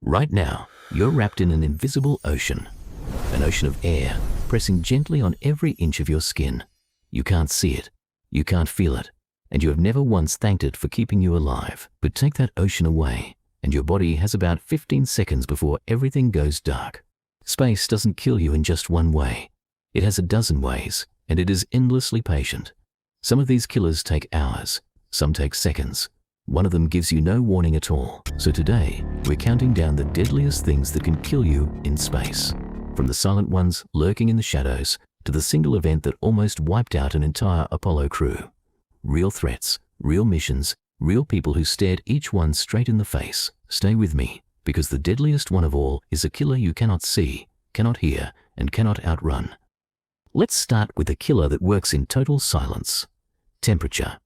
Right now, you're wrapped in an invisible ocean. An ocean of air, pressing gently on every inch of your skin. You can't see it, you can't feel it, and you have never once thanked it for keeping you alive. But take that ocean away, and your body has about 15 seconds before everything goes dark. Space doesn't kill you in just one way. It has a dozen ways, and it is endlessly patient. Some of these killers take hours, some take seconds. One of them gives you no warning at all. So today, we're counting down the deadliest things that can kill you in space. From the silent ones lurking in the shadows, to the single event that almost wiped out an entire Apollo crew. Real threats, real missions, real people who stared each one straight in the face. Stay with me, because the deadliest one of all is a killer you cannot see, cannot hear, and cannot outrun. Let's start with a killer that works in total silence. Temperature.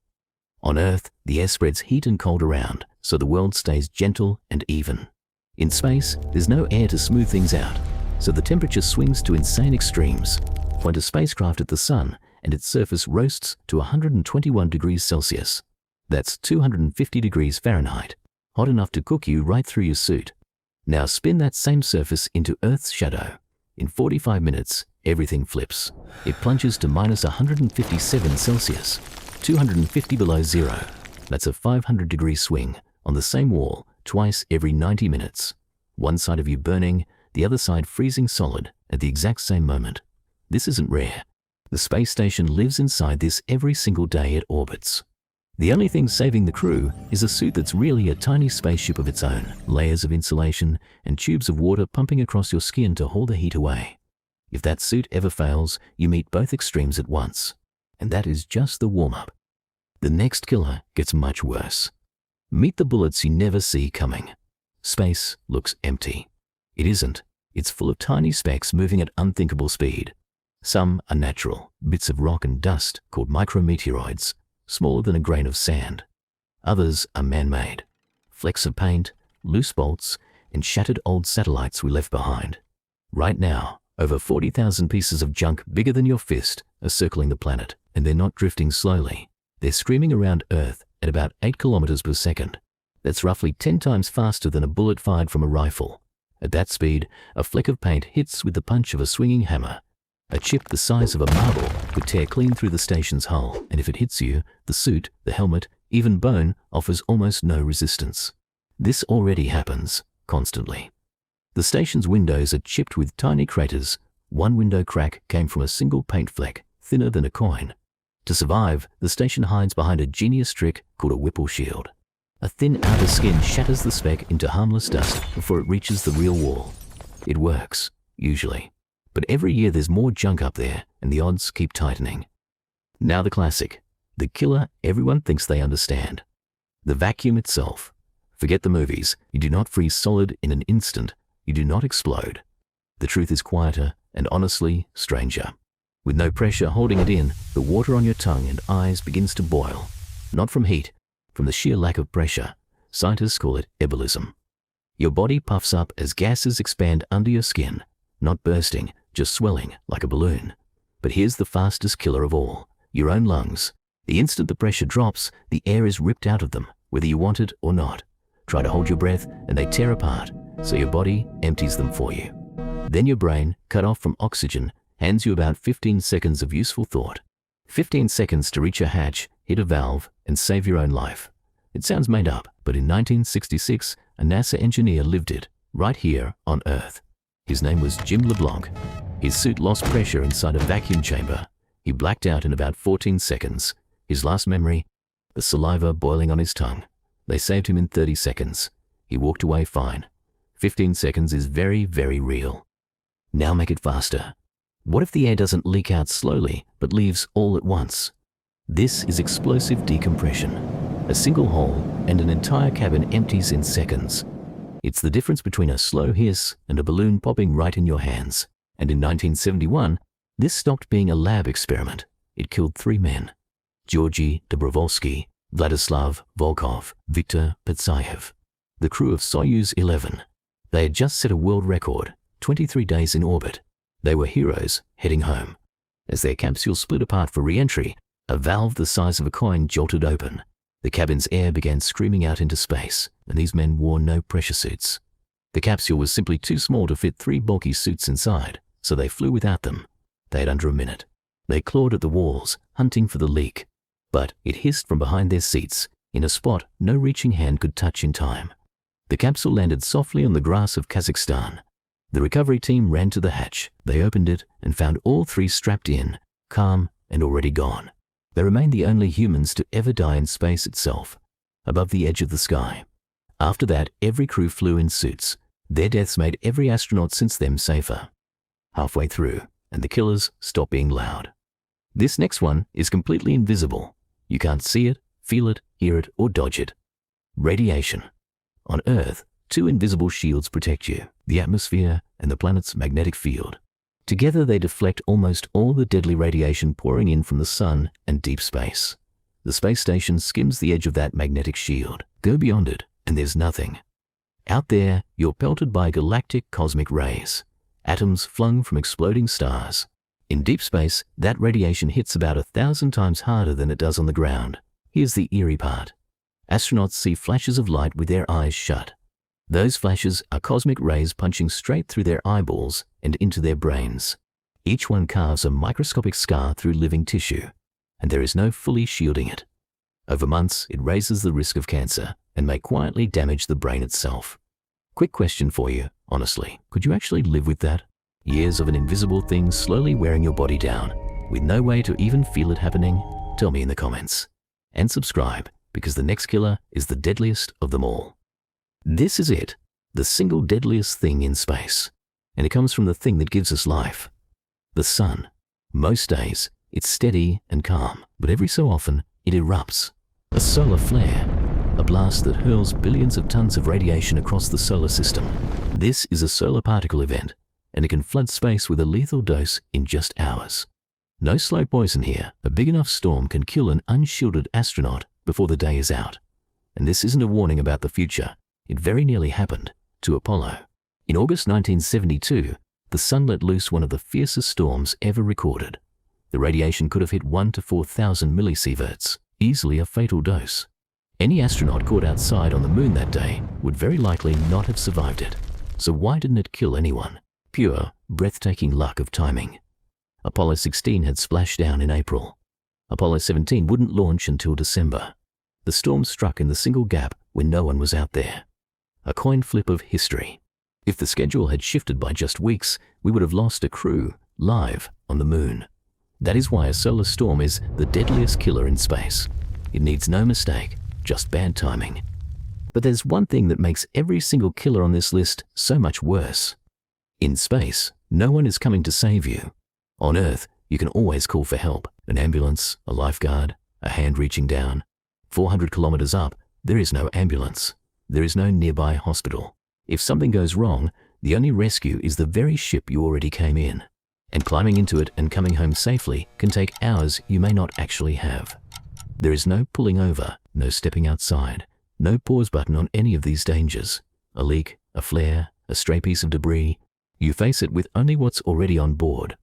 On Earth, the air spreads heat and cold around, so the world stays gentle and even. In space, there's no air to smooth things out, so the temperature swings to insane extremes. Point a spacecraft at the sun, and its surface roasts to 121 degrees Celsius. That's 250 degrees Fahrenheit, hot enough to cook you right through your suit. Now spin that same surface into Earth's shadow. In 45 minutes, everything flips. It plunges to minus 157 Celsius, 250 below zero. That's a 500-degree swing on the same wall twice every 90 minutes. One side of you burning, the other side freezing solid at the exact same moment. This isn't rare. The space station lives inside this every single day it orbits. The only thing saving the crew is a suit that's really a tiny spaceship of its own, layers of insulation and tubes of water pumping across your skin to haul the heat away. If that suit ever fails, you meet both extremes at once. And that is just the warm-up. The next killer gets much worse. Meet the bullets you never see coming. Space looks empty. It isn't. It's full of tiny specks moving at unthinkable speed. Some are natural, bits of rock and dust called micrometeoroids, smaller than a grain of sand. Others are man-made. Flecks of paint, loose bolts, and shattered old satellites we left behind. Right now, over 40,000 pieces of junk bigger than your fist are circling the planet, and they're not drifting slowly. They're screaming around Earth at about 8 kilometers per second. That's roughly 10 times faster than a bullet fired from a rifle. At that speed, a fleck of paint hits with the punch of a swinging hammer. A chip the size of a marble could tear clean through the station's hull, and if it hits you, the suit, the helmet, even bone offers almost no resistance. This already happens, constantly. The station's windows are chipped with tiny craters. One window crack came from a single paint fleck, thinner than a coin. To survive, the station hides behind a genius trick called a Whipple shield. A thin outer skin shatters the speck into harmless dust before it reaches the real wall. It works, usually. But every year there's more junk up there, and the odds keep tightening. Now the classic, the killer everyone thinks they understand. The vacuum itself. Forget the movies. You do not freeze solid in an instant. You do not explode. The truth is quieter and honestly stranger. With no pressure holding it in, the water on your tongue and eyes begins to boil. Not from heat, from the sheer lack of pressure. Scientists call it ebullition. Your body puffs up as gases expand under your skin, not bursting, just swelling like a balloon. But here's the fastest killer of all, your own lungs. The instant the pressure drops, the air is ripped out of them, whether you want it or not. Try to hold your breath and they tear apart, so your body empties them for you. Then your brain, cut off from oxygen, hands you about 15 seconds of useful thought. 15 seconds to reach a hatch, hit a valve, and save your own life. It sounds made up, but in 1966, a NASA engineer lived it, right here on Earth. His name was Jim LeBlanc. His suit lost pressure inside a vacuum chamber. He blacked out in about 14 seconds. His last memory, the saliva boiling on his tongue. They saved him in 30 seconds. He walked away fine. 15 seconds is very, very real. Now make it faster. What if the air doesn't leak out slowly, but leaves all at once? This is explosive decompression. A single hole and an entire cabin empties in seconds. It's the difference between a slow hiss and a balloon popping right in your hands. And in 1971, this stopped being a lab experiment. It killed 3 men. Georgy Dobrovolsky, Vladislav Volkov, Viktor Petsayev. The crew of Soyuz 11. They had just set a world record, 23 days in orbit. They were heroes heading home. As their capsule split apart for re-entry, a valve the size of a coin jolted open. The cabin's air began screaming out into space, and these men wore no pressure suits. The capsule was simply too small to fit 3 bulky suits inside, so they flew without them. They had under a minute. They clawed at the walls, hunting for the leak, but it hissed from behind their seats, in a spot no reaching hand could touch in time. The capsule landed softly on the grass of Kazakhstan. The recovery team ran to the hatch. They opened it and found all 3 strapped in, calm and already gone. They remained the only humans to ever die in space itself, above the edge of the sky. After that, every crew flew in suits. Their deaths made every astronaut since them safer. Halfway through, and the killers stopped being loud. This next one is completely invisible. You can't see it, feel it, hear it, or dodge it. Radiation. On Earth, 2 invisible shields protect you, the atmosphere and the planet's magnetic field. Together they deflect almost all the deadly radiation pouring in from the sun and deep space. The space station skims the edge of that magnetic shield. Go beyond it, and there's nothing. Out there, you're pelted by galactic cosmic rays, atoms flung from exploding stars. In deep space, that radiation hits about 1,000 times harder than it does on the ground. Here's the eerie part. Astronauts see flashes of light with their eyes shut. Those flashes are cosmic rays punching straight through their eyeballs and into their brains. Each one carves a microscopic scar through living tissue, and there is no fully shielding it. Over months, it raises the risk of cancer and may quietly damage the brain itself. Quick question for you, honestly, could you actually live with that? Years of an invisible thing slowly wearing your body down, with no way to even feel it happening? Tell me in the comments. And subscribe, because the next killer is the deadliest of them all. This is it, the single deadliest thing in space. And it comes from the thing that gives us life. The sun. Most days, it's steady and calm, but every so often, it erupts. A solar flare, a blast that hurls billions of tons of radiation across the solar system. This is a solar particle event, and it can flood space with a lethal dose in just hours. No slow poison here. A big enough storm can kill an unshielded astronaut before the day is out. And this isn't a warning about the future. It very nearly happened to Apollo. In August 1972, the sun let loose one of the fiercest storms ever recorded. The radiation could have hit 1 to 4,000 millisieverts, easily a fatal dose. Any astronaut caught outside on the moon that day would very likely not have survived it. So why didn't it kill anyone? Pure, breathtaking luck of timing. Apollo 16 had splashed down in April. Apollo 17 wouldn't launch until December. The storm struck in the single gap when no one was out there. A coin flip of history. If the schedule had shifted by just weeks, we would have lost a crew live on the moon. That is why a solar storm is the deadliest killer in space. It needs no mistake, just bad timing. But there's one thing that makes every single killer on this list so much worse. In space, no one is coming to save you. On Earth, you can always call for help. An ambulance, a lifeguard, a hand reaching down. 400 kilometers up, there is no ambulance. There is no nearby hospital. If something goes wrong, the only rescue is the very ship you already came in. And climbing into it and coming home safely can take hours you may not actually have. There is no pulling over, no stepping outside, no pause button on any of these dangers. A leak, a flare, a stray piece of debris. You face it with only what's already on board.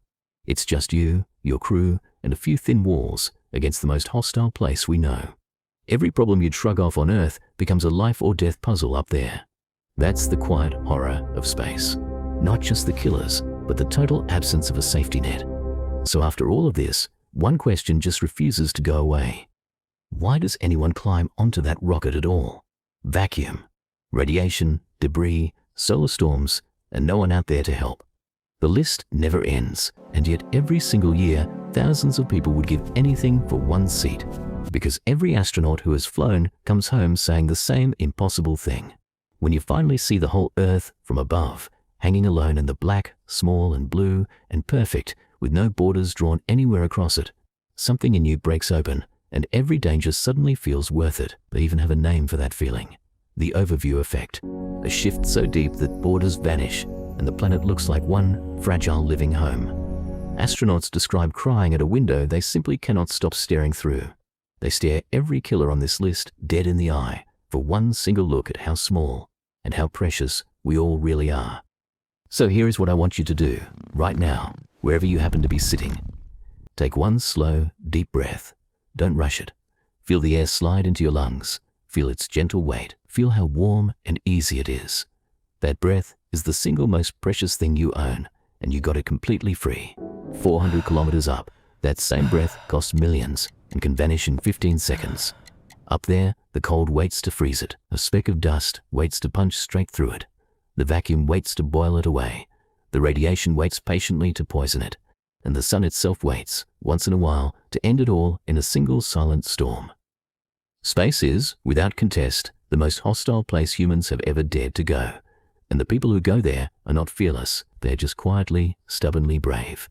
It's just you, your crew, and a few thin walls against the most hostile place we know. Every problem you'd shrug off on Earth becomes a life or death puzzle up there. That's the quiet horror of space. Not just the killers, but the total absence of a safety net. So after all of this, one question just refuses to go away. Why does anyone climb onto that rocket at all? Vacuum, radiation, debris, solar storms, and no one out there to help. The list never ends, and yet every single year, thousands of people would give anything for one seat, because every astronaut who has flown comes home saying the same impossible thing. When you finally see the whole Earth from above, hanging alone in the black, small and blue and perfect, with no borders drawn anywhere across it, something in you breaks open, and every danger suddenly feels worth it. They even have a name for that feeling. The overview effect. A shift so deep that borders vanish, and the planet looks like one fragile living home. Astronauts describe crying at a window they simply cannot stop staring through. They stare every killer on this list dead in the eye for one single look at how small and how precious we all really are. So here is what I want you to do, right now, wherever you happen to be sitting. Take one slow, deep breath. Don't rush it. Feel the air slide into your lungs. Feel its gentle weight. Feel how warm and easy it is. That breath is the single most precious thing you own, and you got it completely free. 400 kilometers up, that same breath costs millions and can vanish in 15 seconds. Up there, the cold waits to freeze it. A speck of dust waits to punch straight through it. The vacuum waits to boil it away. The radiation waits patiently to poison it. And the sun itself waits, once in a while, to end it all in a single silent storm. Space is, without contest, the most hostile place humans have ever dared to go. And the people who go there are not fearless, they're just quietly, stubbornly brave.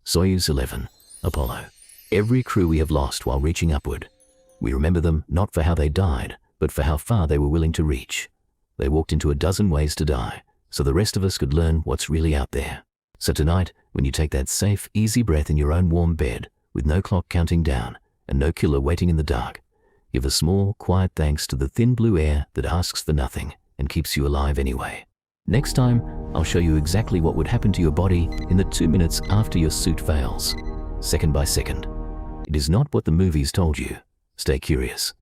Soyuz 11, Apollo. Every crew we have lost while reaching upward. We remember them not for how they died, but for how far they were willing to reach. They walked into a dozen ways to die, so the rest of us could learn what's really out there. So tonight, when you take that safe, easy breath in your own warm bed, with no clock counting down and no killer waiting in the dark, give a small, quiet thanks to the thin blue air that asks for nothing and keeps you alive anyway. Next time, I'll show you exactly what would happen to your body in the 2 minutes after your suit fails, second by second. It is not what the movies told you. Stay curious.